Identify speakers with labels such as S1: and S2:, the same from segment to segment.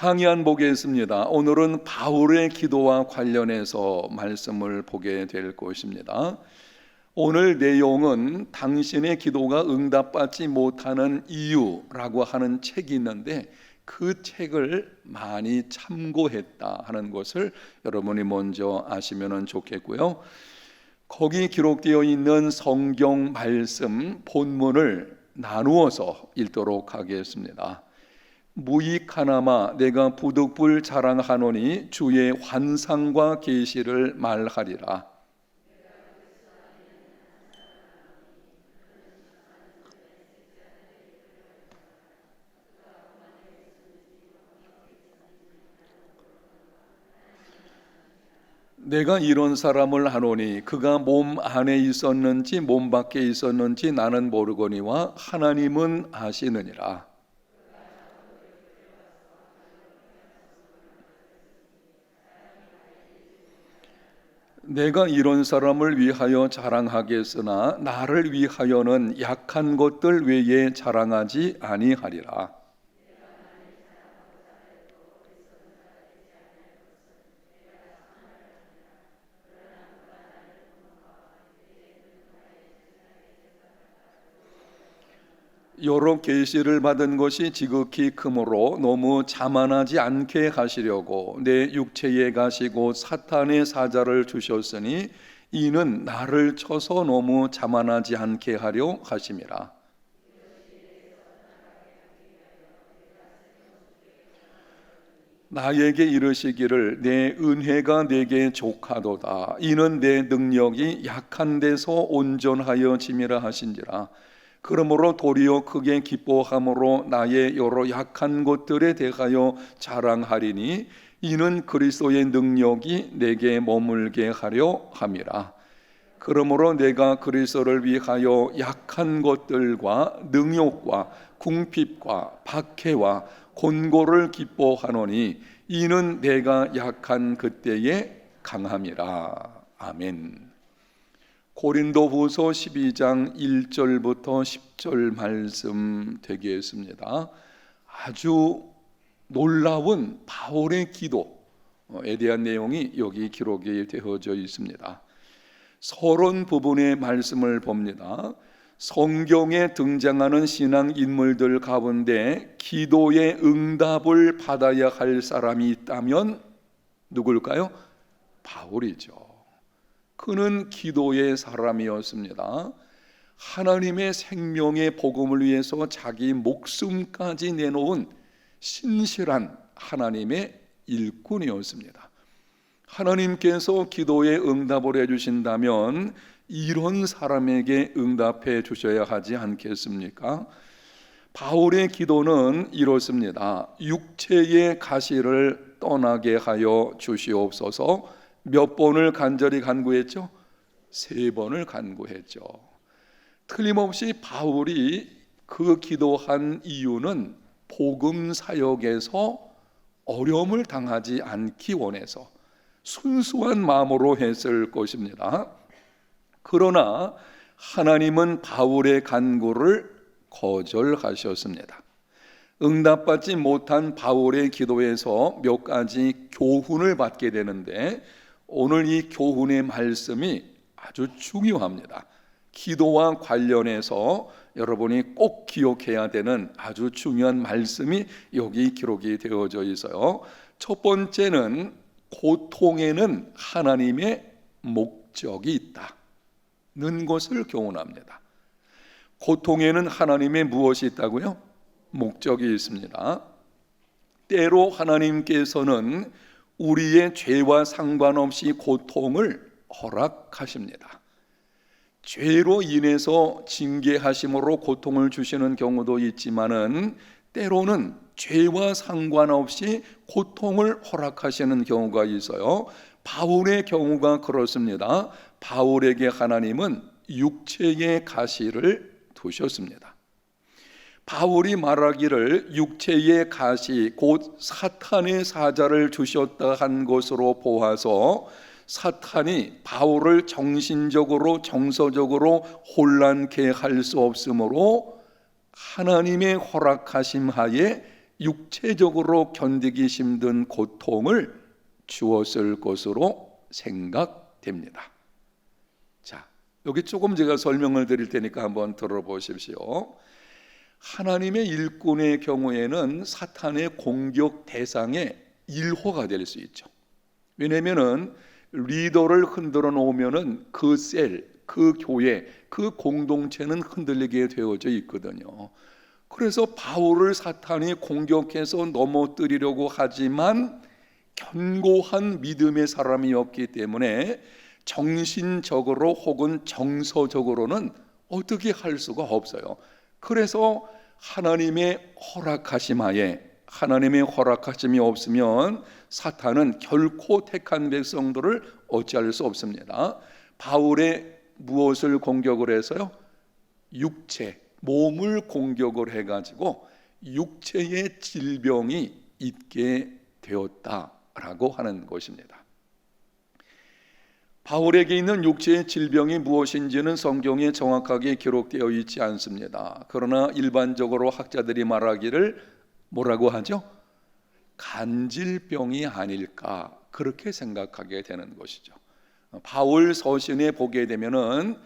S1: 강의한 보겠습니다. 오늘은 바울의 기도와 관련해서 말씀을 보게 될 것입니다. 오늘 내용은 당신의 기도가 응답받지 못하는 이유라고 하는 책이 있는데 그 책을 많이 참고했다 하는 것을 여러분이 먼저 아시면 좋겠고요. 거기 기록되어 있는 성경 말씀 본문을 나누어서 읽도록 하겠습니다. 무익하나마 내가 부득불 자랑하노니 주의 환상과 계시를 말하리라. 내가 이런 사람을 하노니 그가 몸 안에 있었는지 몸 밖에 있었는지 나는 모르거니와 하나님은 아시느니라. 내가 이런 사람을 위하여 자랑하겠으나 나를 위하여는 약한 것들 외에 자랑하지 아니하리라. 여러 계시를 받은 것이 지극히 크므로 너무 자만하지 않게 하시려고 내 육체에 가시고 사탄의 사자를 주셨으니 이는 나를 쳐서 너무 자만하지 않게 하려 하심이라. 나에게 이르시기를 내 은혜가 내게 족하도다. 이는 내 능력이 약한 데서 온전하여 짐이라 하신지라. 그러므로 도리어 크게 기뻐함으로 나의 여러 약한 것들에 대하여 자랑하리니 이는 그리스도의 능력이 내게 머물게 하려 함이라. 그러므로 내가 그리스도를 위하여 약한 것들과 능욕과 궁핍과 박해와 곤고를 기뻐하노니 이는 내가 약한 그때에 강함이라. 아멘. 고린도후서 12장 1절부터 10절 말씀 되겠습니다. 아주 놀라운 바울의 기도에 대한 내용이 여기 기록이 되어져 있습니다. 서론 부분의 말씀을 봅니다. 성경에 등장하는 신앙 인물들 가운데 기도의 응답을 받아야 할 사람이 있다면 누굴까요? 바울이죠. 그는 기도의 사람이었습니다. 하나님의 생명의 복음을 위해서 자기 목숨까지 내놓은 신실한 하나님의 일꾼이었습니다. 하나님께서 기도에 응답을 해주신다면 이런 사람에게 응답해 주셔야 하지 않겠습니까? 바울의 기도는 이렇습니다. 육체의 가시를 떠나게 하여 주시옵소서. 몇 번을 간절히 간구했죠? 3번을 간구했죠. 틀림없이 바울이 그 기도한 이유는 복음 사역에서 어려움을 당하지 않기 원해서 순수한 마음으로 했을 것입니다. 그러나 하나님은 바울의 간구를 거절하셨습니다. 응답받지 못한 바울의 기도에서 몇 가지 교훈을 받게 되는데 오늘 이 교훈의 말씀이 아주 중요합니다. 기도와 관련해서 여러분이 꼭 기억해야 되는 아주 중요한 말씀이 여기 기록이 되어져 있어요. 첫 번째는 고통에는 하나님의 목적이 있다는 것을 교훈합니다. 고통에는 하나님의 무엇이 있다고요? 목적이 있습니다. 때로 하나님께서는 우리의 죄와 상관없이 고통을 허락하십니다. 죄로 인해서 징계하심으로 고통을 주시는 경우도 있지만은 때로는 죄와 상관없이 고통을 허락하시는 경우가 있어요. 바울의 경우가 그렇습니다. 바울에게 하나님은 육체의 가시를 두셨습니다. 바울이 말하기를 육체의 가시 곧 사탄의 사자를 주셨다 한 것으로 보아서 사탄이 바울을 정신적으로 정서적으로 혼란케 할 수 없으므로 하나님의 허락하심 하에 육체적으로 견디기 힘든 고통을 주었을 것으로 생각됩니다. 자, 여기 조금 제가 설명을 드릴 테니까 한번 들어보십시오. 하나님의 일꾼의 경우에는 사탄의 공격 대상의 일호가 될 수 있죠. 왜냐하면은 리더를 흔들어 놓으면은 그 셀, 그 교회, 그 공동체는 흔들리게 되어져 있거든요. 그래서 바울을 사탄이 공격해서 넘어뜨리려고 하지만 견고한 믿음의 사람이었기 때문에 정신적으로 혹은 정서적으로는 어떻게 할 수가 없어요. 그래서 하나님의 허락하심하에, 하나님의 허락하심이 없으면 사탄은 결코 택한 백성들을 어찌할 수 없습니다. 바울의 무엇을 공격을 해서요? 육체, 몸을 공격을 해가지고 육체의 질병이 있게 되었다라고 하는 것입니다. 바울에게 있는 육체의 질병이 무엇인지는 성경에 정확하게 기록되어 있지 않습니다. 그러나 일반적으로 학자들이 말하기를 뭐라고 하죠? 간질병이 아닐까, 그렇게 생각하게 되는 것이죠. 바울 서신에 보게 되면은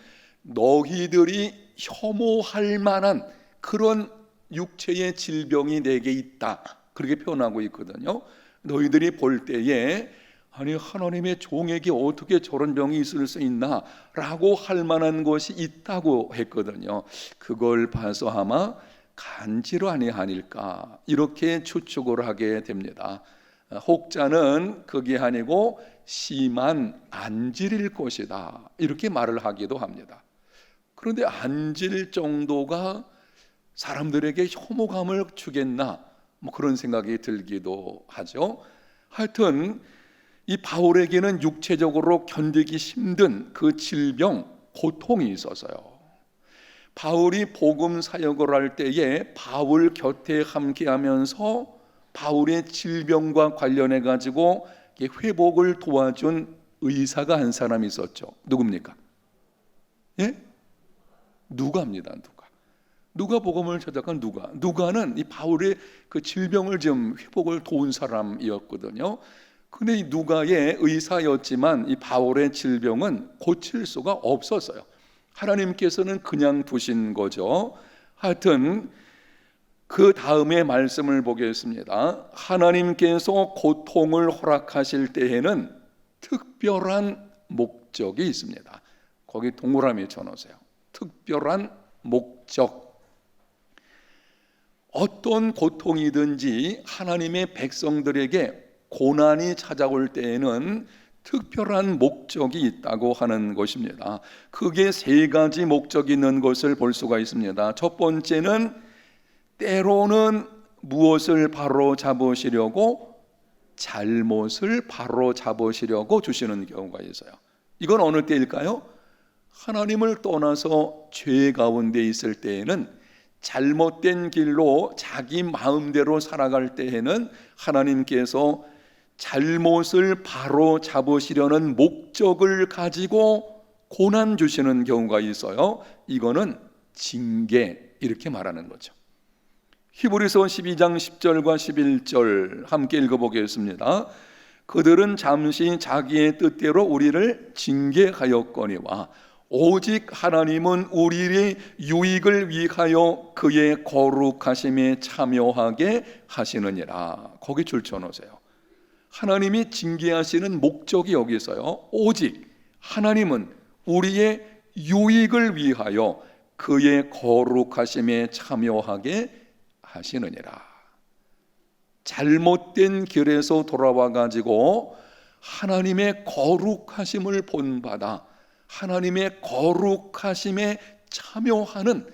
S1: 너희들이 혐오할 만한 그런 육체의 질병이 내게 있다, 그렇게 표현하고 있거든요. 너희들이 볼 때에 아니 하나님의 종에게 어떻게 저런 병이 있을 수 있나 라고 할 만한 것이 있다고 했거든요. 그걸 봐서 아마 간질환이 아닐까 이렇게 추측을 하게 됩니다. 혹자는 그게 아니고 심한 안질일 것이다 이렇게 말을 하기도 합니다. 그런데 안질 정도가 사람들에게 혐오감을 주겠나, 뭐 그런 생각이 들기도 하죠. 하여튼 이 바울에게는 육체적으로 견디기 힘든 그 질병, 고통이 있어서요. 바울이 복음 사역을 할 때에 바울 곁에 함께하면서 바울의 질병과 관련해 가지고 회복을 도와준 의사가 한 사람 있었죠. 누굽니까? 예? 누가입니다. 누가 복음을 전달한 누가는 이 바울의 그 질병을 좀 회복을 도운 사람이었거든요. 근데 이 누가의 의사였지만 이 바울의 질병은 고칠 수가 없었어요. 하나님께서는 그냥 두신 거죠. 하여튼 그 다음에 말씀을 보겠습니다. 하나님께서 고통을 허락하실 때에는 특별한 목적이 있습니다. 거기 동그라미 쳐놓으세요. 특별한 목적. 어떤 고통이든지 하나님의 백성들에게 고난이 찾아올 때에는 특별한 목적이 있다고 하는 것입니다. 크게 세 가지 목적이 있는 것을 볼 수가 있습니다. 첫 번째는 때로는 무엇을 바로 잡으시려고, 잘못을 바로 잡으시려고 주시는 경우가 있어요. 이건 어느 때일까요? 하나님을 떠나서 죄 가운데 있을 때에는, 잘못된 길로 자기 마음대로 살아갈 때에는 하나님께서 잘못을 바로 잡으시려는 목적을 가지고 고난 주시는 경우가 있어요. 이거는 징계, 이렇게 말하는 거죠. 히브리서 12장 10절과 11절 함께 읽어보겠습니다. 그들은 잠시 자기의 뜻대로 우리를 징계하였거니와 오직 하나님은 우리의 유익을 위하여 그의 거룩하심에 참여하게 하시느니라. 거기 줄쳐놓으세요. 하나님이 징계하시는 목적이 여기 있어요. 오직 하나님은 우리의 유익을 위하여 그의 거룩하심에 참여하게 하시느니라. 잘못된 길에서 돌아와 가지고 하나님의 거룩하심을 본받아 하나님의 거룩하심에 참여하는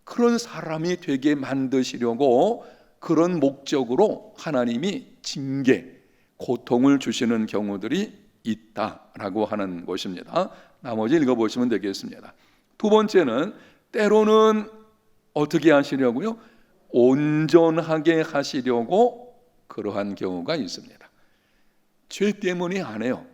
S1: 그런 사람이 되게 만드시려고 그런 목적으로 하나님이 징계, 고통을 주시는 경우들이 있다라고 하는 것입니다. 나머지 읽어보시면 되겠습니다. 두 번째는 때로는 어떻게 하시려고요? 온전하게 하시려고 그러한 경우가 있습니다. 죄 때문이 안 해요.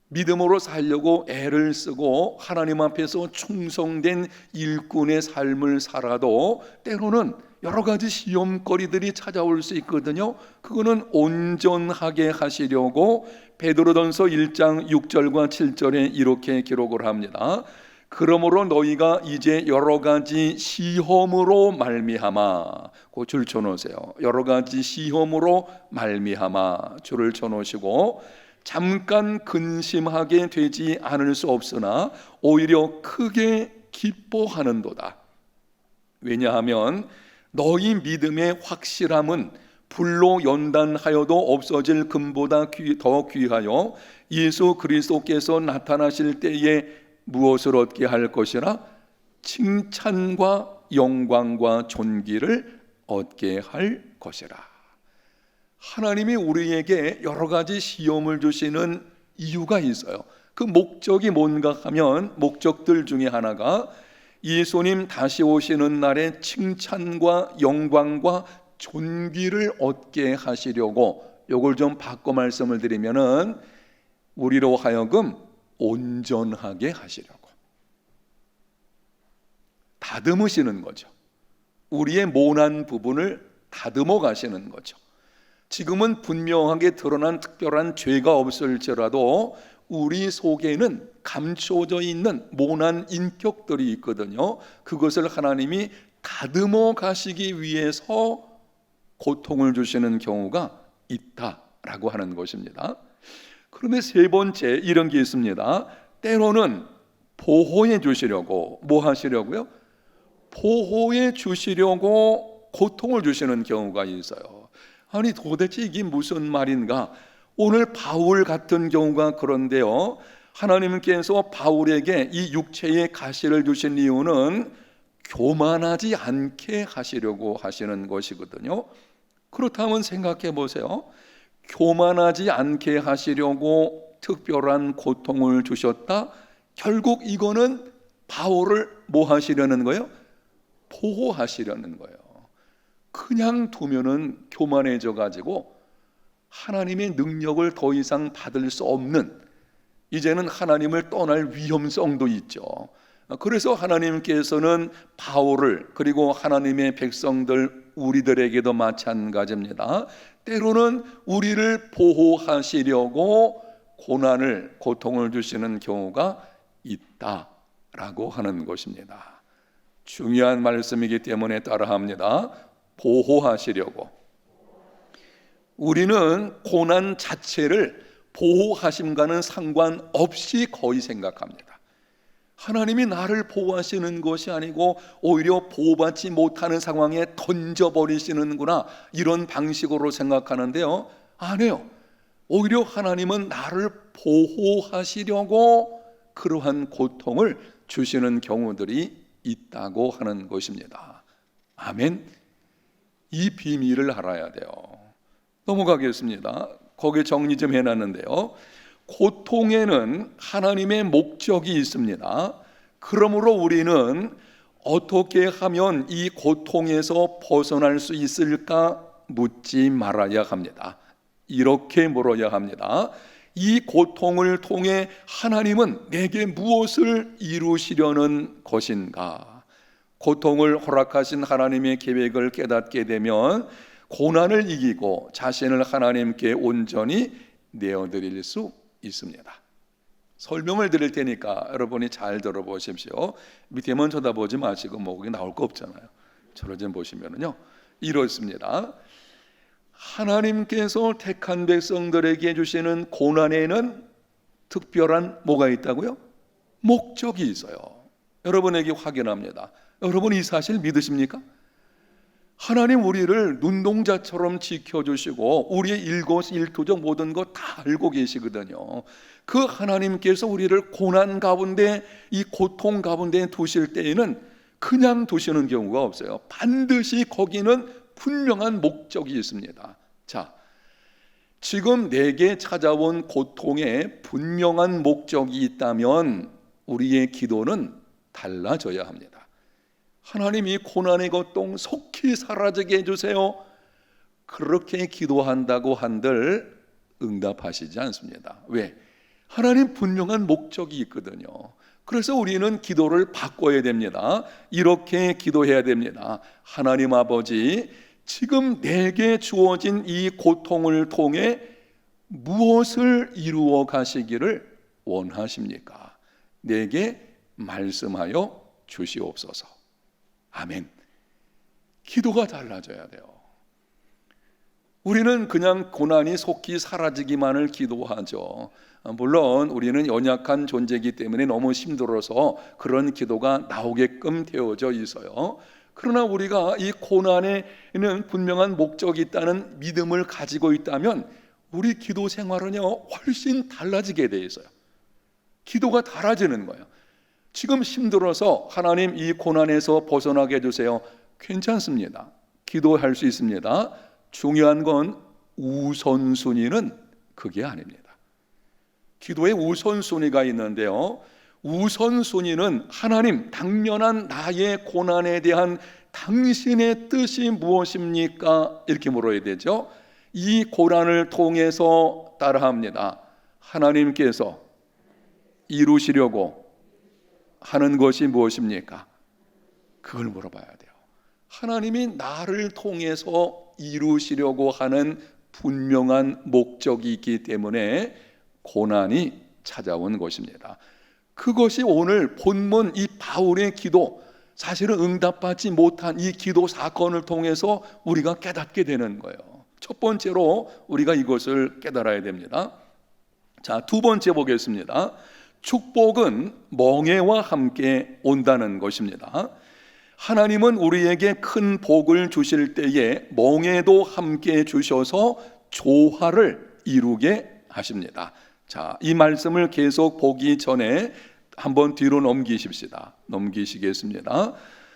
S1: 믿음으로 살려고 애를 쓰고 하나님 앞에서 충성된 일꾼의 삶을 살아도 때로는 여러 가지 시험거리들이 찾아올 수 있거든요. 그거는 온전하게 하시려고 베드로전서 1장 6절과 7절에 이렇게 기록을 합니다. 그러므로 너희가 이제 여러 가지 시험으로 말미암아, 그 줄 쳐놓으세요. 여러 가지 시험으로 말미암아 줄을 쳐놓으시고, 잠깐 근심하게 되지 않을 수 없으나 오히려 크게 기뻐하는도다. 왜냐하면 너희 믿음의 확실함은 불로 연단하여도 없어질 금보다 더 귀하여 예수 그리스도께서 나타나실 때에 무엇을 얻게 할 것이라? 칭찬과 영광과 존귀를 얻게 할 것이라. 하나님이 우리에게 여러 가지 시험을 주시는 이유가 있어요. 그 목적이 뭔가 하면, 목적들 중에 하나가 예수님 다시 오시는 날에 칭찬과 영광과 존귀를 얻게 하시려고, 요걸 좀 바꿔 말씀을 드리면은 우리로 하여금 온전하게 하시려고 다듬으시는 거죠. 우리의 모난 부분을 다듬어 가시는 거죠. 지금은 분명하게 드러난 특별한 죄가 없을지라도 우리 속에는 감춰져 있는 모난 인격들이 있거든요. 그것을 하나님이 다듬어 가시기 위해서 고통을 주시는 경우가 있다라고 하는 것입니다. 그런데 세 번째, 이런 게 있습니다. 때로는 보호해 주시려고, 뭐 하시려고요? 보호해 주시려고 고통을 주시는 경우가 있어요. 아니 도대체 이게 무슨 말인가? 오늘 바울 같은 경우가 그런데요, 하나님께서 바울에게 이 육체의 가시를 주신 이유는 교만하지 않게 하시려고 하시는 것이거든요. 그렇다면 생각해 보세요. 교만하지 않게 하시려고 특별한 고통을 주셨다? 결국 이거는 바울을 뭐 하시려는 거예요? 보호하시려는 거예요. 그냥 두면은 교만해져 가지고 하나님의 능력을 더 이상 받을 수 없는, 이제는 하나님을 떠날 위험성도 있죠. 그래서 하나님께서는 바울을, 그리고 하나님의 백성들 우리들에게도 마찬가지입니다. 때로는 우리를 보호하시려고 고통을 주시는 경우가 있다라고 하는 것입니다. 중요한 말씀이기 때문에 따라합니다. 보호하시려고. 우리는 고난 자체를 보호하심과는 상관없이 거의 생각합니다. 하나님이 나를 보호하시는 것이 아니고 오히려 보호받지 못하는 상황에 던져버리시는구나, 이런 방식으로 생각하는데요, 아니에요. 오히려 하나님은 나를 보호하시려고 그러한 고통을 주시는 경우들이 있다고 하는 것입니다. 아멘. 이 비밀을 알아야 돼요. 넘어가겠습니다. 거기에 정리 좀 해놨는데요, 고통에는 하나님의 목적이 있습니다. 그러므로 우리는 어떻게 하면 이 고통에서 벗어날 수 있을까 묻지 말아야 합니다. 이렇게 물어야 합니다. 이 고통을 통해 하나님은 내게 무엇을 이루시려는 것인가? 고통을 허락하신 하나님의 계획을 깨닫게 되면 고난을 이기고 자신을 하나님께 온전히 내어드릴 수 있습니다. 설명을 드릴 테니까 여러분이 잘 들어보십시오. 밑에만 쳐다보지 마시고 뭐 거기 나올 거 없잖아요. 저를 좀 보시면은요, 이렇습니다. 하나님께서 택한 백성들에게 주시는 고난에는 특별한 뭐가 있다고요? 목적이 있어요. 여러분에게 확인합니다. 여러분 이 사실 믿으십니까? 하나님 우리를 눈동자처럼 지켜주시고 우리의 일거수일투족 모든 것 다 알고 계시거든요. 그 하나님께서 우리를 고난 가운데, 이 고통 가운데 두실 때에는 그냥 두시는 경우가 없어요. 반드시 거기는 분명한 목적이 있습니다. 자, 지금 내게 찾아온 고통에 분명한 목적이 있다면 우리의 기도는 달라져야 합니다. 하나님 이 고난의 고통 속히 사라지게 해주세요. 그렇게 기도한다고 한들 응답하시지 않습니다. 왜? 하나님 분명한 목적이 있거든요. 그래서 우리는 기도를 바꿔야 됩니다. 이렇게 기도해야 됩니다. 하나님 아버지, 지금 내게 주어진 이 고통을 통해 무엇을 이루어 가시기를 원하십니까? 내게 말씀하여 주시옵소서. 아멘. 기도가 달라져야 돼요. 우리는 그냥 고난이 속히 사라지기만을 기도하죠. 물론 우리는 연약한 존재이기 때문에 너무 힘들어서 그런 기도가 나오게끔 되어져 있어요. 그러나 우리가 이 고난에는 분명한 목적이 있다는 믿음을 가지고 있다면 우리 기도 생활은요 훨씬 달라지게 돼 있어요. 기도가 달라지는 거예요. 지금 힘들어서 하나님 이 고난에서 벗어나게 해주세요. 괜찮습니다. 기도할 수 있습니다. 중요한 건 우선순위는 그게 아닙니다. 기도에 우선순위가 있는데요, 우선순위는 하나님, 당면한 나의 고난에 대한 당신의 뜻이 무엇입니까? 이렇게 물어야 되죠. 이 고난을 통해서 따라합니다. 하나님께서 이루시려고 하는 것이 무엇입니까? 그걸 물어봐야 돼요. 하나님이 나를 통해서 이루시려고 하는 분명한 목적이 있기 때문에 고난이 찾아온 것입니다. 그것이 오늘 본문 이 바울의 기도, 사실은 응답받지 못한 이 기도 사건을 통해서 우리가 깨닫게 되는 거예요. 첫 번째로 우리가 이것을 깨달아야 됩니다. 자, 두 번째 보겠습니다. 축복은 멍에와 함께 온다는 것입니다. 하나님은 우리에게 큰 복을 주실 때에 멍에도 함께 주셔서 조화를 이루게 하십니다. 자, 이 말씀을 계속 보기 전에 한번 뒤로 넘기십시다. 넘기시겠습니다.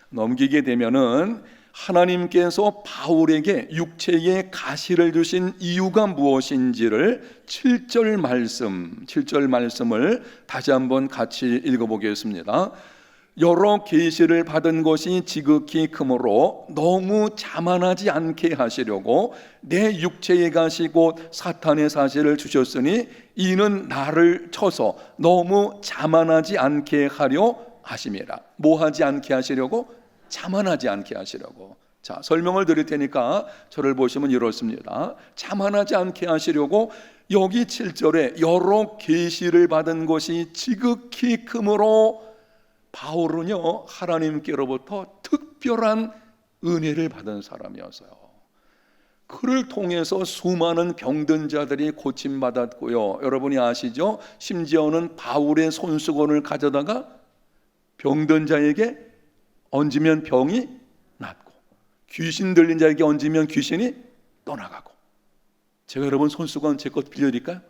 S1: 넘기게 되면은 하나님께서 바울에게 육체의 가시를 주신 이유가 무엇인지를 7절 말씀을 다시 한번 같이 읽어보겠습니다. 여러 계시를 받은 것이 지극히 크므로 너무 자만하지 않게 하시려고 내 육체의 가시 곧 사탄의 사실을 주셨으니 이는 나를 쳐서 너무 자만하지 않게 하려 하심이라. 뭐 하지 않게 하시려고? 자만하지 않게 하시려고. 자, 설명을 드릴 테니까 저를 보시면 이렇습니다. 자만하지 않게 하시려고 여기 7절에 여러 계시를 받은 것이 지극히 크므로 바울은요 하나님께로부터 특별한 은혜를 받은 사람이었어요. 그를 통해서 수많은 병든 자들이 고침받았고요, 여러분이 아시죠? 심지어는 바울의 손수건을 가져다가 병든 자에게 얹으면 병이 낫고 귀신 들린 자에게 얹으면 귀신이 떠나가고. 제가 여러분 손수건 제 것 빌려드릴까요?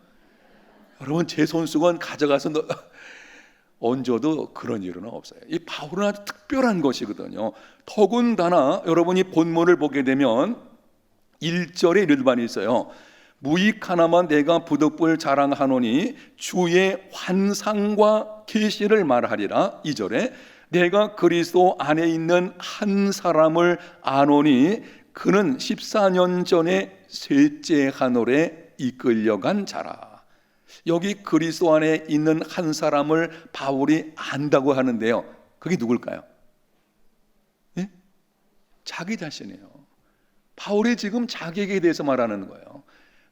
S1: 여러분 제 손수건 가져가서 얹어도 그런 일은 없어요. 이 바울은 아주 특별한 것이거든요. 더군다나 여러분이 본문을 보게 되면 1절에 이런 말이 있어요. 무익 하나만 내가 부득불 자랑하노니 주의 환상과 계시를 말하리라. 2절에 내가 그리스도 안에 있는 한 사람을 아노니 그는 14년 전에 셋째 하늘에 이끌려간 자라. 여기 그리스도 안에 있는 한 사람을 바울이 안다고 하는데요, 그게 누굴까요? 예? 자기 자신이에요. 바울이 지금 자기에게 대해서 말하는 거예요.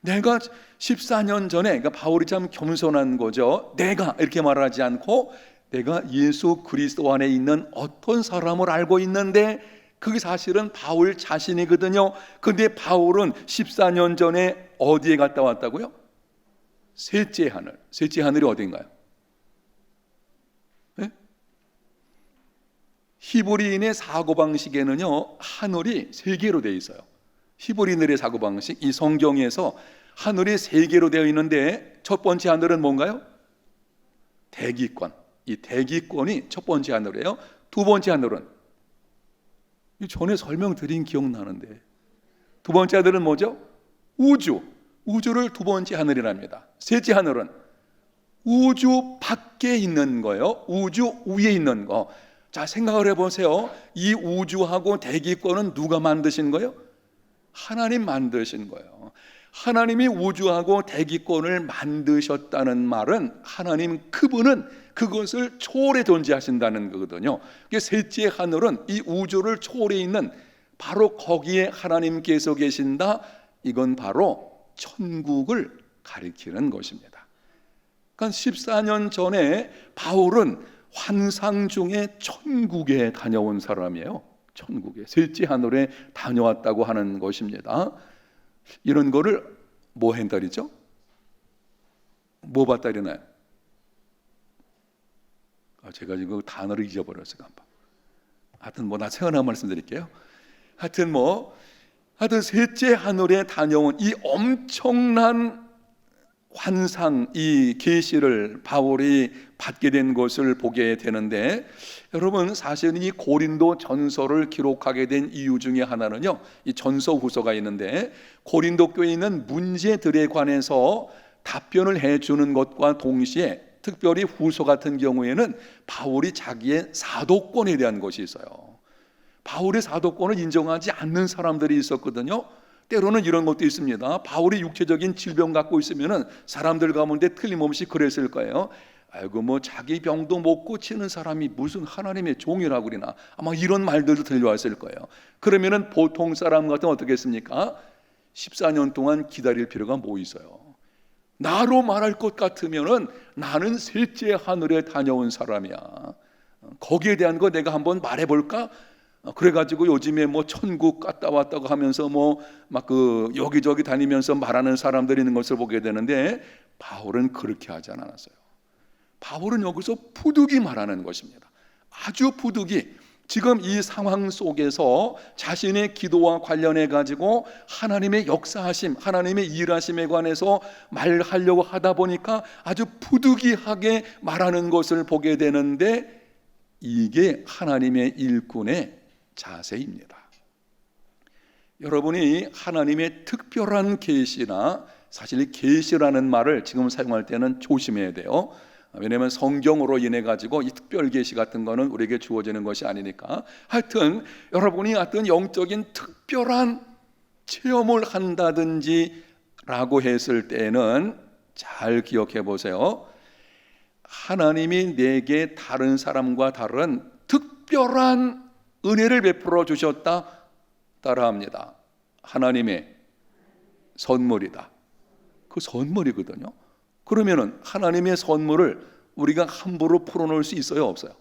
S1: 내가 14년 전에, 그러니까 바울이 참 겸손한 거죠. 내가 이렇게 말하지 않고 내가 예수 그리스도 안에 있는 어떤 사람을 알고 있는데 그게 사실은 바울 자신이거든요. 근데 바울은 14년 전에 어디에 갔다 왔다고요? 셋째 하늘. 셋째 하늘이 어딘가요? 네? 히브리인의 사고방식에는요 하늘이 세 개로 되어 있어요. 히브리인들의 사고방식, 이 성경에서 하늘이 세 개로 되어 있는데 첫 번째 하늘은 뭔가요? 대기권. 이 대기권이 첫 번째 하늘이에요. 두 번째 하늘은 전에 설명드린 기억나는데 두 번째 하늘은 뭐죠? 우주. 우주를 두 번째 하늘이랍니다. 셋째 하늘은 우주 밖에 있는 거예요. 우주 위에 있는 거. 자, 생각을 해보세요. 이 우주하고 대기권은 누가 만드신 거예요? 하나님 만드신 거예요. 하나님이 우주하고 대기권을 만드셨다는 말은 하나님 그분은 그것을 초월해 존재하신다는 거거든요. 셋째 하늘은 이 우주를 초월해 있는 바로 거기에 하나님께서 계신다. 이건 바로 천국을 가리키는 것입니다. 그러니까 14년 전에 바울은 환상 중에 천국에 다녀온 사람이에요. 천국에 셋째 하늘에 다녀왔다고 하는 것입니다. 이런 거를 뭐 한다리죠? 뭐 봤다리나요? 제가 지금 단어를 잊어버렸어요. 하여튼 나 생각나 말씀드릴게요. 하여튼 셋째 하늘에 다녀온 이 엄청난 환상, 이 계시를 바울이 받게 된 것을 보게 되는데, 여러분 사실은 이 고린도 전서를 기록하게 된 이유 중에 하나는요, 이 전서 후서가 있는데 고린도 교회에 있는 문제들에 관해서 답변을 해주는 것과 동시에 특별히 후서 같은 경우에는 바울이 자기의 사도권에 대한 것이 있어요. 바울의 사도권을 인정하지 않는 사람들이 있었거든요. 때로는 이런 것도 있습니다. 바울이 육체적인 질병 갖고 있으면은 사람들 가운데 틀림없이 그랬을 거예요. 아이고 자기 병도 못 고치는 사람이 무슨 하나님의 종이라고 그러나, 아마 이런 말들도 들려왔을 거예요. 그러면은 보통 사람 같은 어떻게 했습니까? 14년 동안 기다릴 필요가 뭐 있어요? 나로 말할 것 같으면은 나는 셋째 하늘에 다녀온 사람이야. 거기에 대한 거 내가 한번 말해볼까? 그래가지고 요즘에 천국 갔다 왔다고 하면서 여기저기 다니면서 말하는 사람들이 있는 것을 보게 되는데, 바울은 그렇게 하지 않았어요. 바울은 여기서 부득이 말하는 것입니다. 아주 부득이 지금 이 상황 속에서 자신의 기도와 관련해 가지고 하나님의 역사하심, 하나님의 일하심에 관해서 말하려고 하다 보니까 아주 부득이하게 말하는 것을 보게 되는데, 이게 하나님의 일꾼의 자세입니다. 여러분이 하나님의 특별한 계시나, 사실 계시라는 말을 지금 사용할 때는 조심해야 돼요. 왜냐하면 성경으로 인해 가지고 이 특별 계시 같은 거는 우리에게 주어지는 것이 아니니까. 하여튼 여러분이 어떤 영적인 특별한 체험을 한다든지 라고 했을 때는 잘 기억해 보세요. 하나님이 내게 다른 사람과 다른 특별한 은혜를 베풀어 주셨다 따라합니다. 하나님의 선물이다. 그 선물이거든요. 그러면은 하나님의 선물을 우리가 함부로 풀어놓을 수 있어요, 없어요?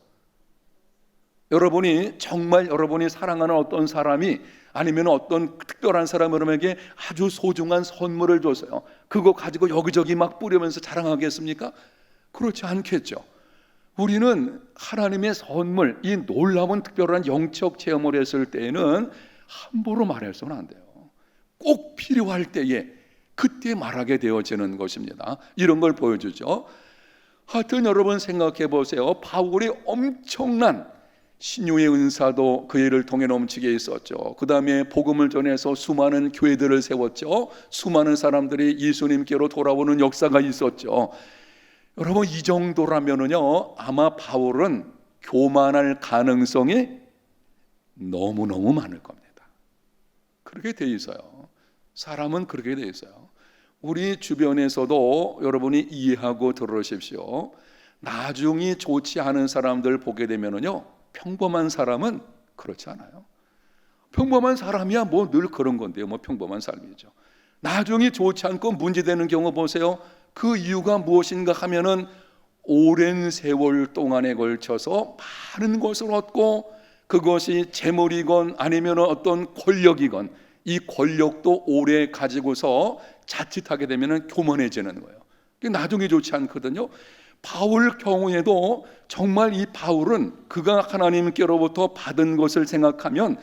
S1: 여러분이 정말 여러분이 사랑하는 어떤 사람이, 아니면 어떤 특별한 사람 여러분에게 아주 소중한 선물을 줬어요. 그거 가지고 여기저기 막 뿌리면서 자랑하겠습니까? 그렇지 않겠죠. 우리는 하나님의 선물, 이 놀라운 특별한 영적 체험을 했을 때에는 함부로 말해서는 안 돼요. 꼭 필요할 때에 그때 말하게 되어지는 것입니다. 이런 걸 보여주죠. 하여튼 여러분 생각해 보세요. 바울이 엄청난 신유의 은사도 그 일을 통해 넘치게 있었죠. 그 다음에 복음을 전해서 수많은 교회들을 세웠죠. 수많은 사람들이 예수님께로 돌아오는 역사가 있었죠. 여러분 이 정도라면은요, 아마 바울은 교만할 가능성이 너무너무 많을 겁니다. 그렇게 돼 있어요. 사람은 그렇게 돼 있어요. 우리 주변에서도 여러분이 이해하고 들으십시오. 나중이 좋지 않은 사람들 보게 되면은요, 평범한 사람은 그렇지 않아요. 평범한 사람이야 늘 그런 건데요. 평범한 삶이죠. 나중이 좋지 않고 문제되는 경우 보세요. 그 이유가 무엇인가 하면은 오랜 세월 동안에 걸쳐서 많은 것을 얻고, 그것이 재물이건 아니면 어떤 권력이건, 이 권력도 오래 가지고서 자칫하게 되면 교만해지는 거예요. 나중에 좋지 않거든요. 바울 경우에도 정말 이 바울은 그가 하나님께로부터 받은 것을 생각하면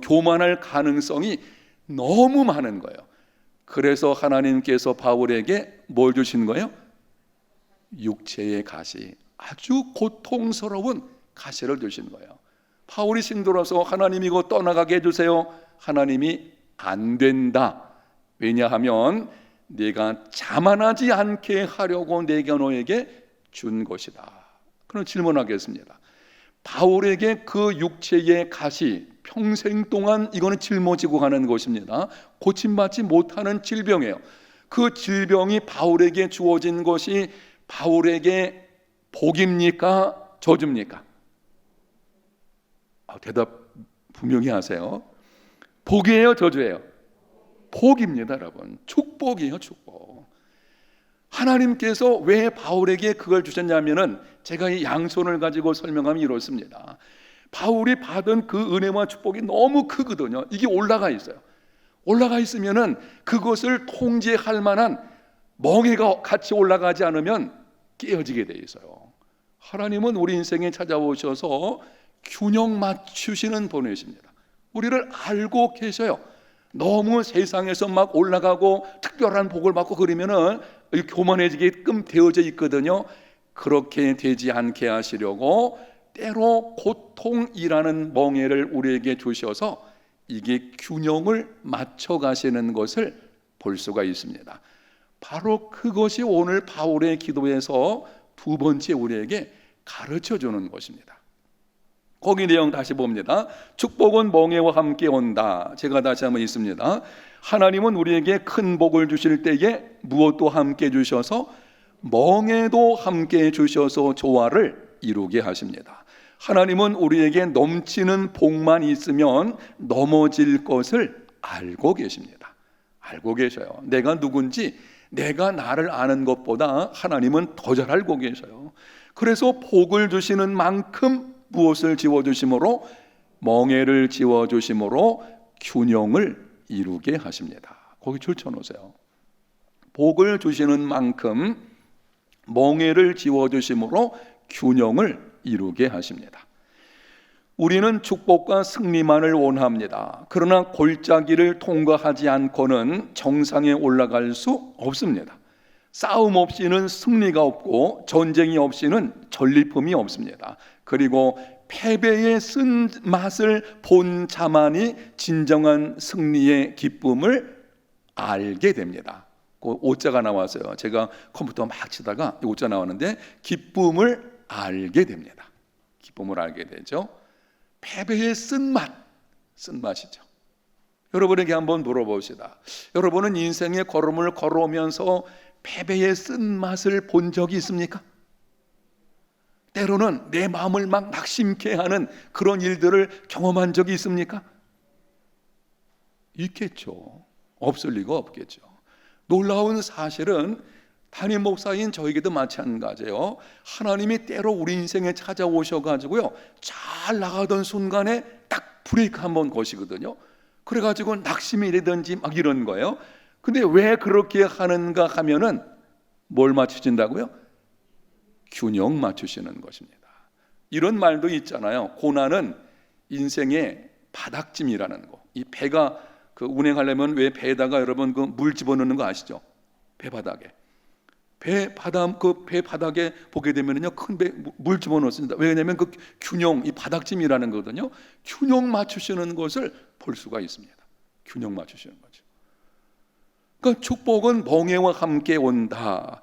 S1: 교만할 가능성이 너무 많은 거예요. 그래서 하나님께서 바울에게 뭘 주신 거예요? 육체의 가시, 아주 고통스러운 가시를 주신 거예요. 바울이 힘들어서 하나님 이거 떠나가게 해주세요. 하나님이 안 된다. 왜냐하면 네가 자만하지 않게 하려고 내가 너에게 준 것이다. 그럼 질문하겠습니다. 바울에게 그 육체의 가시, 평생 동안 이거는 짊어지고 가는 것입니다. 고침받지 못하는 질병이에요. 그 질병이 바울에게 주어진 것이 바울에게 복입니까? 저주입니까? 대답 분명히 하세요. 복이에요, 저주예요? 복입니다, 여러분. 축복이에요, 축복. 하나님께서 왜 바울에게 그걸 주셨냐면은 제가 이 양손을 가지고 설명하면 이렇습니다. 바울이 받은 그 은혜와 축복이 너무 크거든요. 이게 올라가 있어요. 올라가 있으면은 그것을 통제할 만한 멍에가 같이 올라가지 않으면 깨어지게 돼 있어요. 하나님은 우리 인생에 찾아오셔서 균형 맞추시는 분이십니다. 우리를 알고 계셔요. 너무 세상에서 막 올라가고 특별한 복을 받고 그러면은 교만해지게끔 되어져 있거든요. 그렇게 되지 않게 하시려고 때로 고통이라는 멍에를 우리에게 주셔서 이게 균형을 맞춰 가시는 것을 볼 수가 있습니다. 바로 그것이 오늘 바울의 기도에서 두 번째 우리에게 가르쳐 주는 것입니다. 거기 내용 다시 봅니다. 축복은 멍에와 함께 온다. 제가 다시 한번 읽습니다. 하나님은 우리에게 큰 복을 주실 때에 무엇도 함께 주셔서 멍에도 함께 주셔서 조화를 이루게 하십니다. 하나님은 우리에게 넘치는 복만 있으면 넘어질 것을 알고 계십니다. 알고 계셔요. 내가 누군지 내가 나를 아는 것보다 하나님은 더 잘 알고 계셔요. 그래서 복을 주시는 만큼 무엇을 지워주심으로? 멍에를 지워주심으로 균형을 이루게 하십니다. 거기 줄쳐놓으세요. 복을 주시는 만큼 멍에를 지워주심으로 균형을 이루게 하십니다. 우리는 축복과 승리만을 원합니다. 그러나 골짜기를 통과하지 않고는 정상에 올라갈 수 없습니다. 싸움 없이는 승리가 없고 전쟁이 없이는 전리품이 없습니다. 그리고 패배의 쓴맛을 본 자만이 진정한 승리의 기쁨을 알게 됩니다. 그 오자가 나왔어요. 제가 컴퓨터 막 치다가 이 오자 나왔는데 기쁨을 알게 됩니다. 기쁨을 알게 되죠. 패배의 쓴맛이죠. 여러분에게 한번 물어봅시다. 여러분은 인생의 걸음을 걸어오면서 패배의 쓴맛을 본 적이 있습니까? 때로는 내 마음을 막 낙심케 하는 그런 일들을 경험한 적이 있습니까? 있겠죠. 없을 리가 없겠죠. 놀라운 사실은 담임 목사인 저에게도 마찬가지예요. 하나님이 때로 우리 인생에 찾아오셔가지고요, 잘 나가던 순간에 딱 브레이크 한번 거시거든요. 그래가지고 낙심이 되든지 막 이런 거예요. 근데 왜 그렇게 하는가 하면은 뭘 맞추신다고요? 균형 맞추시는 것입니다. 이런 말도 있잖아요. 고난은 인생의 바닥짐이라는 거. 이 배가 그 운행하려면 왜 배에다가 여러분 그 물 집어넣는 거 아시죠? 배 바닥에. 배 바닥에 보게 되면은요, 큰 배 물 집어넣습니다. 왜냐하면 그 균형, 이 바닥짐이라는 거거든요. 균형 맞추시는 것을 볼 수가 있습니다. 균형 맞추시는 거죠. 그러니까 축복은 멍에와 함께 온다.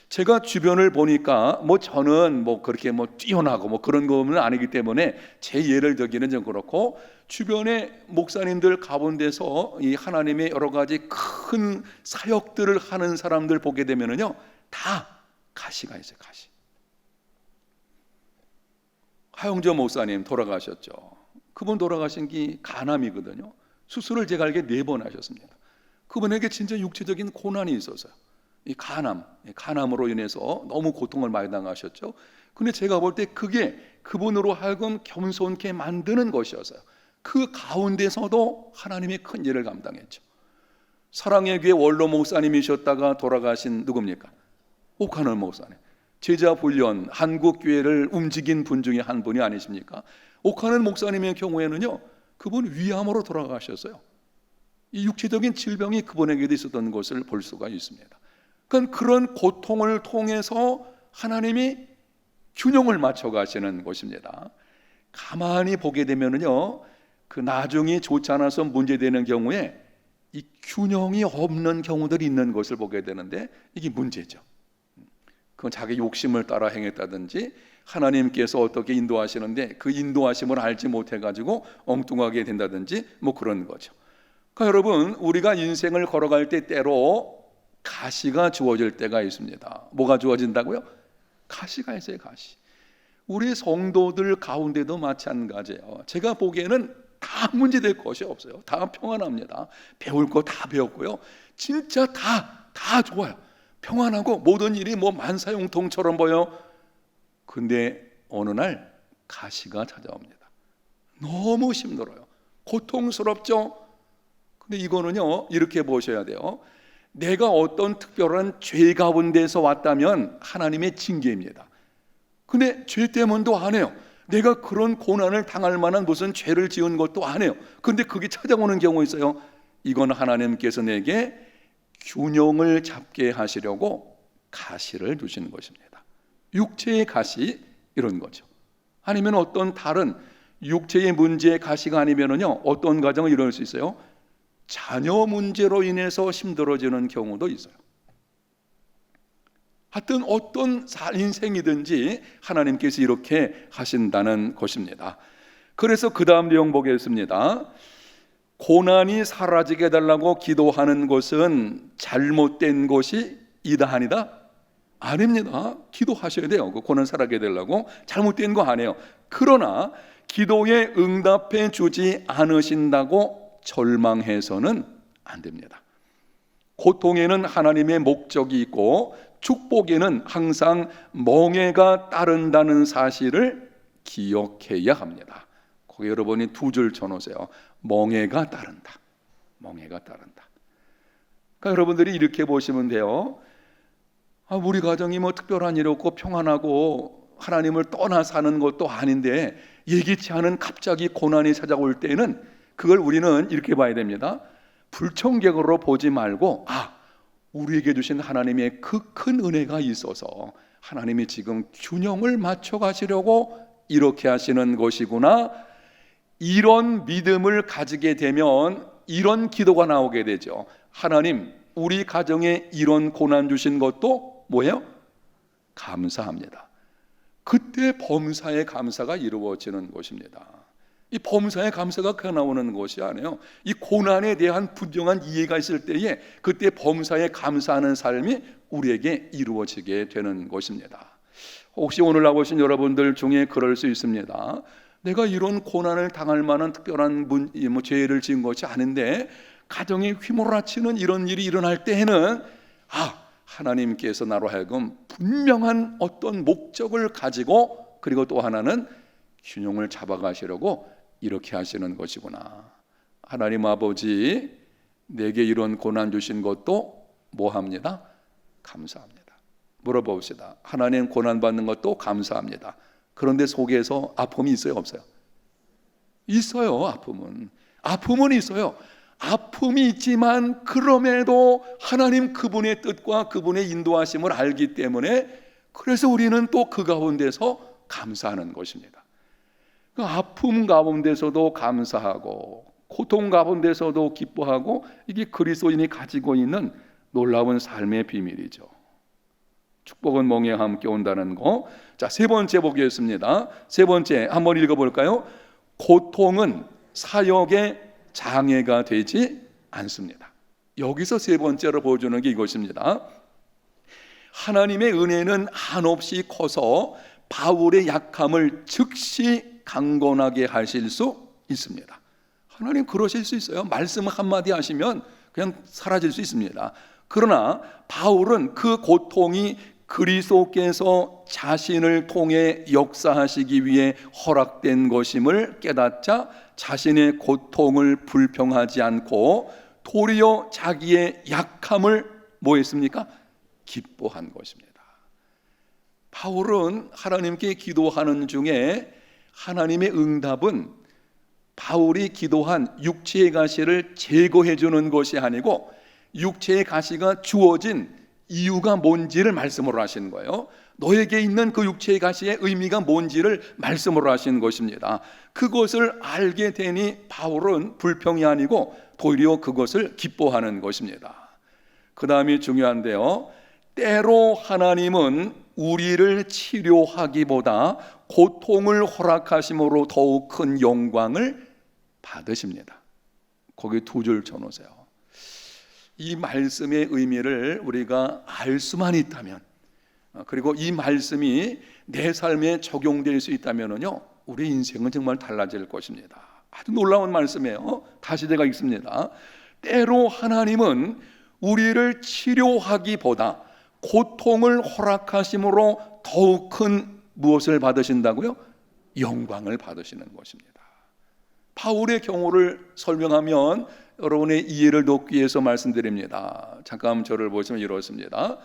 S1: 제가 주변을 보니까 저는 그렇게 뛰어나고 그런 거는 아니기 때문에 제 예를 들기는 좀 그렇고, 주변의 목사님들 가운데서 이 하나님의 여러 가지 큰 사역들을 하는 사람들 보게 되면은요, 다 가시가 있어요. 가시. 하영조 목사님 돌아가셨죠. 그분 돌아가신 게 간암이거든요. 수술을 제가 알기에 4번 하셨습니다. 그분에게 진짜 육체적인 고난이 있어서요. 이 간암으로 인해서 너무 고통을 많이 당하셨죠. 근데 제가 볼 때 그게 그분으로 하여금 겸손케 만드는 것이었어요. 그 가운데서도 하나님의 큰 일을 감당했죠. 사랑의 교회 원로 목사님이셨다가 돌아가신 누굽니까? 옥하늘 목사님. 제자 훈련 한국 교회를 움직인 분 중에 한 분이 아니십니까? 옥하늘 목사님의 경우에는요, 그분 위암으로 돌아가셨어요. 이 육체적인 질병이 그분에게도 있었던 것을 볼 수가 있습니다. 그러니까 그런 고통을 통해서 하나님이 균형을 맞춰 가시는 것입니다. 가만히 보게 되면은요, 그 나중이 좋지 않아서 문제되는 경우에 이 균형이 없는 경우들이 있는 것을 보게 되는데, 이게 문제죠. 그건 자기 욕심을 따라 행했다든지 하나님께서 어떻게 인도하시는데 그 인도하심을 알지 못해가지고 엉뚱하게 된다든지 뭐 그런 거죠. 그러니까 여러분, 우리가 인생을 걸어갈 때 때로 가시가 주어질 때가 있습니다. 뭐가 주어진다고요? 가시가 있어요. 가시. 우리 성도들 가운데도 마찬가지예요. 제가 보기에는 다 문제될 것이 없어요. 다 평안합니다. 배울 거 다 배웠고요. 진짜 다 좋아요. 평안하고 모든 일이 뭐 만사형통처럼 보여. 근데 어느 날 가시가 찾아옵니다. 너무 힘들어요. 고통스럽죠. 근데 이거는요, 이렇게 보셔야 돼요. 내가 어떤 특별한 죄 가운데서 왔다면 하나님의 징계입니다. 근데 죄 때문도 안 해요. 내가 그런 고난을 당할 만한 무슨 죄를 지은 것도 안 해요. 근데 그게 찾아오는 경우 있어요. 이건 하나님께서 내게 균형을 잡게 하시려고 가시를 주시는 것입니다. 육체의 가시, 이런 거죠. 아니면 어떤 다른 육체의 문제의 가시가 아니면은요, 어떤 가정은 이럴 수 있어요. 자녀 문제로 인해서 힘들어지는 경우도 있어요. 하여튼 어떤 인생이든지 하나님께서 이렇게 하신다는 것입니다. 그래서 그 다음 내용 보겠습니다. 고난이 사라지게 해달라고 기도하는 것은 잘못된 것이 이다 아니다? 아닙니다. 기도하셔야 돼요. 그 고난 사라지게 해달라고. 잘못된 거 아니에요. 그러나 기도에 응답해 주지 않으신다고 절망해서는 안 됩니다. 고통에는 하나님의 목적이 있고 축복에는 항상 멍해가 따른다는 사실을 기억해야 합니다. 거기 여러분이 두 줄 쳐놓으세요. 멍해가 따른다. 멍해가 따른다. 그러니까 여러분들이 이렇게 보시면 돼요. 우리 가정이 뭐 특별한 일 없고 평안하고 하나님을 떠나 사는 것도 아닌데 예기치 않은 갑자기 고난이 찾아올 때는 그걸 우리는 이렇게 봐야 됩니다. 불청객으로 보지 말고 우리에게 주신 하나님의 그 큰 은혜가 있어서 하나님이 지금 균형을 맞춰 가시려고 이렇게 하시는 것이구나. 이런 믿음을 가지게 되면 이런 기도가 나오게 되죠. 하나님, 우리 가정에 이런 고난 주신 것도 뭐예요? 감사합니다. 그때 범사의 감사가 이루어지는 것입니다. 이 범사의 감사가 그냥 나오는 것이 아니에요. 이 고난에 대한 분명한 이해가 있을 때에 그때 범사에 감사하는 삶이 우리에게 이루어지게 되는 것입니다. 혹시 오늘 나오신 여러분들 중에 그럴 수 있습니다. 내가 이런 고난을 당할 만한 특별한 죄를 지은 것이 아닌데 가정에 휘몰아치는 이런 일이 일어날 때에는 하나님께서 나로 하여금 분명한 어떤 목적을 가지고 그리고 또 하나는 균형을 잡아가시려고 이렇게 하시는 것이구나. 하나님 아버지, 내게 이런 고난 주신 것도 뭐합니다? 감사합니다. 물어봅시다. 하나님 고난 받는 것도 감사합니다. 그런데 속에서 아픔이 있어요, 없어요? 있어요. 아픔은 있어요. 아픔이 있지만 그럼에도 하나님 그분의 뜻과 그분의 인도하심을 알기 때문에 그래서 우리는 또 그 가운데서 감사하는 것입니다. 그 아픔 가운데서도 감사하고 고통 가운데서도 기뻐하고 이게 그리스도인이 가지고 있는 놀라운 삶의 비밀이죠. 축복은 멍에 함께 온다는 거. 자, 세 번째 보겠습니다. 세 번째 한번 읽어볼까요? 고통은 사역의 장애가 되지 않습니다. 여기서 세 번째로 보여주는 게 이것입니다. 하나님의 은혜는 한없이 커서 바울의 약함을 즉시 강건하게 하실 수 있습니다. 하나님 그러실 수 있어요. 말씀 한마디 하시면 그냥 사라질 수 있습니다. 그러나 바울은 그 고통이 그리스도께서 자신을 통해 역사하시기 위해 허락된 것임을 깨닫자 자신의 고통을 불평하지 않고 도리어 자기의 약함을 뭐 했습니까? 기뻐한 것입니다. 바울은 하나님께 기도하는 중에 하나님의 응답은 바울이 기도한 육체의 가시를 제거해 주는 것이 아니고 육체의 가시가 주어진 이유가 뭔지를 말씀으로 하시는 거예요. 너에게 있는 그 육체의 가시의 의미가 뭔지를 말씀으로 하시는 것입니다. 그것을 알게 되니 바울은 불평이 아니고 도리어 그것을 기뻐하는 것입니다. 그 다음이 중요한데요. 때로 하나님은 우리를 치료하기보다 고통을 허락하심으로 더욱 큰 영광을 받으십니다. 거기 두 줄 쳐놓으세요. 이 말씀의 의미를 우리가 알 수만 있다면, 그리고 이 말씀이 내 삶에 적용될 수 있다면요, 우리 인생은 정말 달라질 것입니다. 아주 놀라운 말씀이에요. 다시 제가 읽습니다. 때로 하나님은 우리를 치료하기보다 고통을 허락하심으로 더욱 큰 무엇을 받으신다고요? 영광을 받으시는 것입니다. 바울의 경우를 설명하면 여러분의 이해를 돕기 위해서 말씀드립니다. 잠깐 저를 보시면 이렇습니다.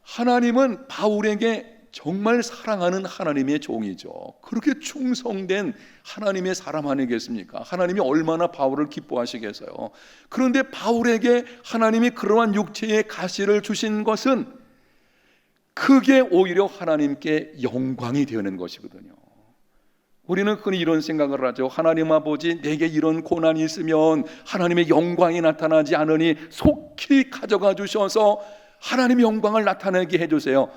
S1: 하나님은 바울에게 정말 사랑하는 하나님의 종이죠. 그렇게 충성된 하나님의 사람 아니겠습니까? 하나님이 얼마나 바울을 기뻐하시겠어요. 그런데 바울에게 하나님이 그러한 육체의 가시를 주신 것은 그게 오히려 하나님께 영광이 되는 것이거든요. 우리는 흔히 이런 생각을 하죠. 하나님 아버지, 내게 이런 고난이 있으면 하나님의 영광이 나타나지 않으니 속히 가져가 주셔서 하나님의 영광을 나타내게 해주세요.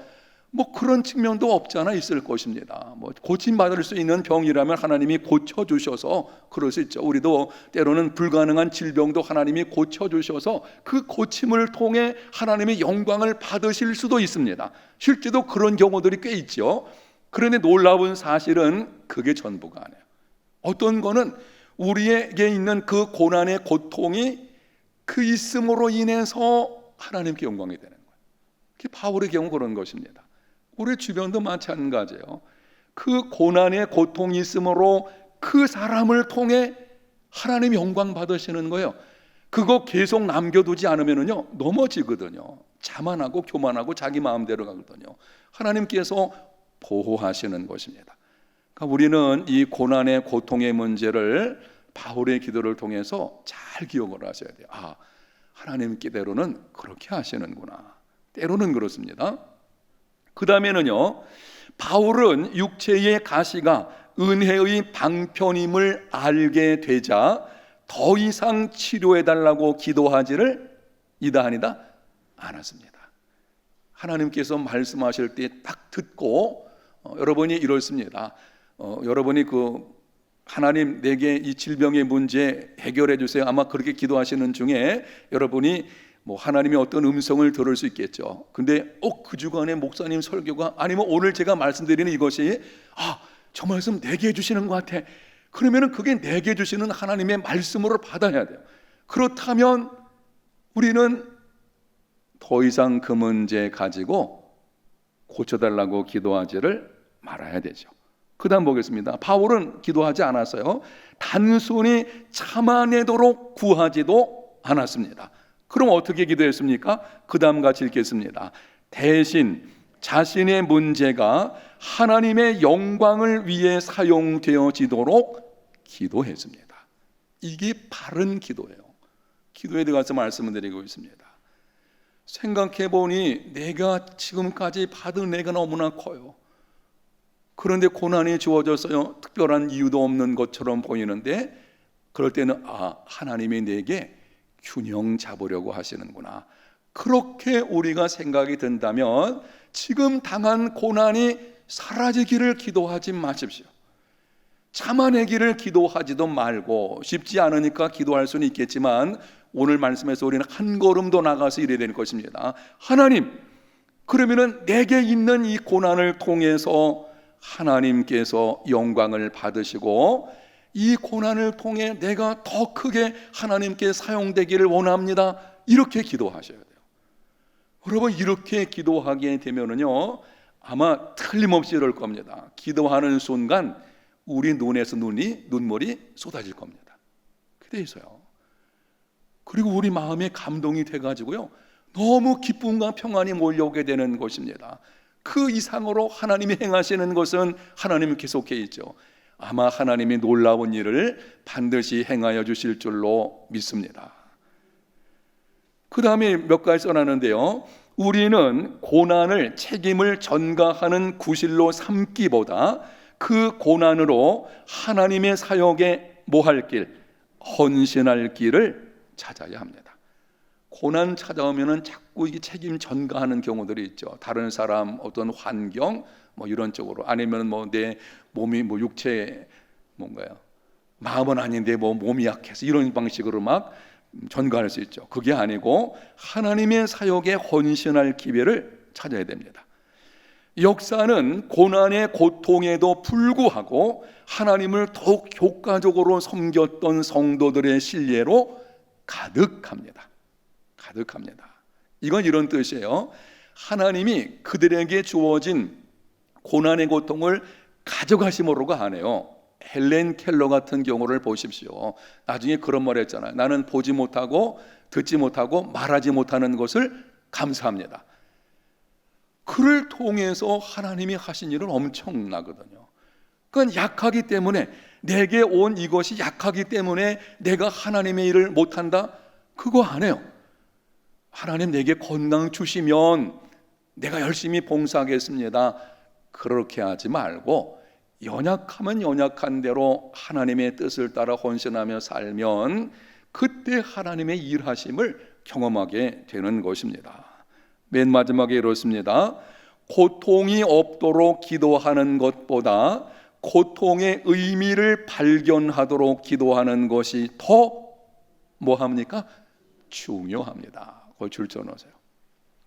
S1: 뭐 그런 측면도 없지 않아 있을 것입니다. 뭐 고침받을 수 있는 병이라면 하나님이 고쳐주셔서 그럴 수 있죠. 우리도 때로는 불가능한 질병도 하나님이 고쳐주셔서 그 고침을 통해 하나님의 영광을 받으실 수도 있습니다. 실제로 그런 경우들이 꽤 있죠. 그런데 놀라운 사실은 그게 전부가 아니에요. 어떤 거는 우리에게 있는 그 고난의 고통이 그 있음으로 인해서 하나님께 영광이 되는 거예요. 그게 바울의 경우 그런 것입니다. 우리 주변도 마찬가지예요. 그 고난의 고통이 있으므로 그 사람을 통해 하나님 영광 받으시는 거예요. 그거 계속 남겨두지 않으면요 넘어지거든요. 자만하고 교만하고 자기 마음대로 가거든요. 하나님께서 보호하시는 것입니다. 그러니까 우리는 이 고난의 고통의 문제를 바울의 기도를 통해서 잘 기억을 하셔야 돼요. 아, 하나님께대로는 그렇게 하시는구나. 때로는 그렇습니다. 그 다음에는요, 바울은 육체의 가시가 은혜의 방편임을 알게 되자 더 이상 치료해달라고 기도하지를 이다하니다 않았습니다. 하나님께서 말씀하실 때 딱 듣고 여러분이 이렇습니다. 여러분이 하나님 내게 이 질병의 문제 해결해 주세요. 아마 그렇게 기도하시는 중에 여러분이 하나님이 어떤 음성을 들을 수 있겠죠. 근데 그 주간에 목사님 설교가 아니면 오늘 제가 말씀드리는 이것이 저 말씀 내게 해주시는 것 같아. 그러면은 그게 내게 주시는 하나님의 말씀으로 받아야 돼요. 그렇다면 우리는 더 이상 그 문제 가지고 고쳐달라고 기도하지를 말아야 되죠. 그 다음 보겠습니다. 바울은 기도하지 않았어요. 단순히 참아내도록 구하지도 않았습니다. 그럼 어떻게 기도했습니까? 그 다음 같이 읽겠습니다. 대신 자신의 문제가 하나님의 영광을 위해 사용되어지도록 기도했습니다. 이게 바른 기도예요. 기도에 들어가서 말씀을 드리고 있습니다. 생각해보니 내가 지금까지 받은 내가 너무나 커요. 그런데 고난이 주어져서 특별한 이유도 없는 것처럼 보이는데 그럴 때는 하나님이 내게 균형 잡으려고 하시는구나. 그렇게 우리가 생각이 든다면 지금 당한 고난이 사라지기를 기도하지 마십시오. 참아내기를 기도하지도 말고, 쉽지 않으니까 기도할 수는 있겠지만 오늘 말씀에서 우리는 한 걸음 더 나가서 이래야 될 것입니다. 하나님, 그러면은 내게 있는 이 고난을 통해서 하나님께서 영광을 받으시고 이 고난을 통해 내가 더 크게 하나님께 사용되기를 원합니다. 이렇게 기도하셔야 돼요. 여러분, 이렇게 기도하게 되면은요 아마 틀림없이 이럴 겁니다. 기도하는 순간 우리 눈에서 눈물이 쏟아질 겁니다. 그래 있어요. 그리고 우리 마음에 감동이 돼가지고요 너무 기쁨과 평안이 몰려오게 되는 것입니다. 그 이상으로 하나님이 행하시는 것은 하나님은 계속해 있죠. 아마 하나님이 놀라운 일을 반드시 행하여 주실 줄로 믿습니다. 그 다음에 몇 가지 써놨는데요, 우리는 고난을 책임을 전가하는 구실로 삼기보다 그 고난으로 하나님의 사역에 뭐할 길, 헌신할 길을 찾아야 합니다. 고난 찾아오면은 자꾸 이게 책임 전가하는 경우들이 있죠. 다른 사람, 어떤 환경, 뭐 이런 쪽으로, 아니면 뭐 내 몸이 뭐 육체 뭔가요? 마음은 아닌데 뭐 몸이 약해서 이런 방식으로 막 전가할 수 있죠. 그게 아니고 하나님의 사역에 헌신할 기회를 찾아야 됩니다. 역사는 고난의 고통에도 불구하고 하나님을 더욱 효과적으로 섬겼던 성도들의 신뢰로 가득합니다. 가득합니다. 이건 이런 뜻이에요. 하나님이 그들에게 주어진 고난의 고통을 가져가심으로가 아니에요. 헬렌 켈러 같은 경우를 보십시오. 나중에 그런 말 했잖아요. 나는 보지 못하고 듣지 못하고 말하지 못하는 것을 감사합니다. 그를 통해서 하나님이 하신 일은 엄청나거든요. 그건 약하기 때문에, 내게 온 이것이 약하기 때문에 내가 하나님의 일을 못한다? 그거 안 해요. 하나님 내게 건강 주시면 내가 열심히 봉사하겠습니다. 그렇게 하지 말고 연약하면 연약한 대로 하나님의 뜻을 따라 헌신하며 살면 그때 하나님의 일하심을 경험하게 되는 것입니다. 맨 마지막에 이렇습니다. 고통이 없도록 기도하는 것보다 고통의 의미를 발견하도록 기도하는 것이 더 뭐합니까? 중요합니다. 그걸 줄쳐 놓으세요.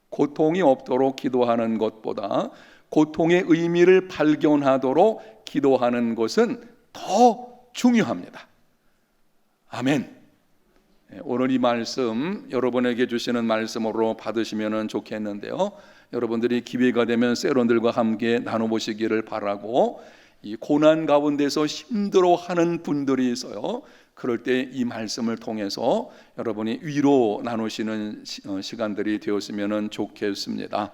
S1: 고통이 없도록 기도하는 것보다 고통의 의미를 발견하도록 기도하는 것은 더 중요합니다. 아멘. 오늘 이 말씀 여러분에게 주시는 말씀으로 받으시면 좋겠는데요. 여러분들이 기회가 되면 세론들과 함께 나눠보시기를 바라고, 이 고난 가운데서 힘들어하는 분들이 있어요. 그럴 때 이 말씀을 통해서 여러분이 위로 나누시는 시간들이 되었으면 좋겠습니다.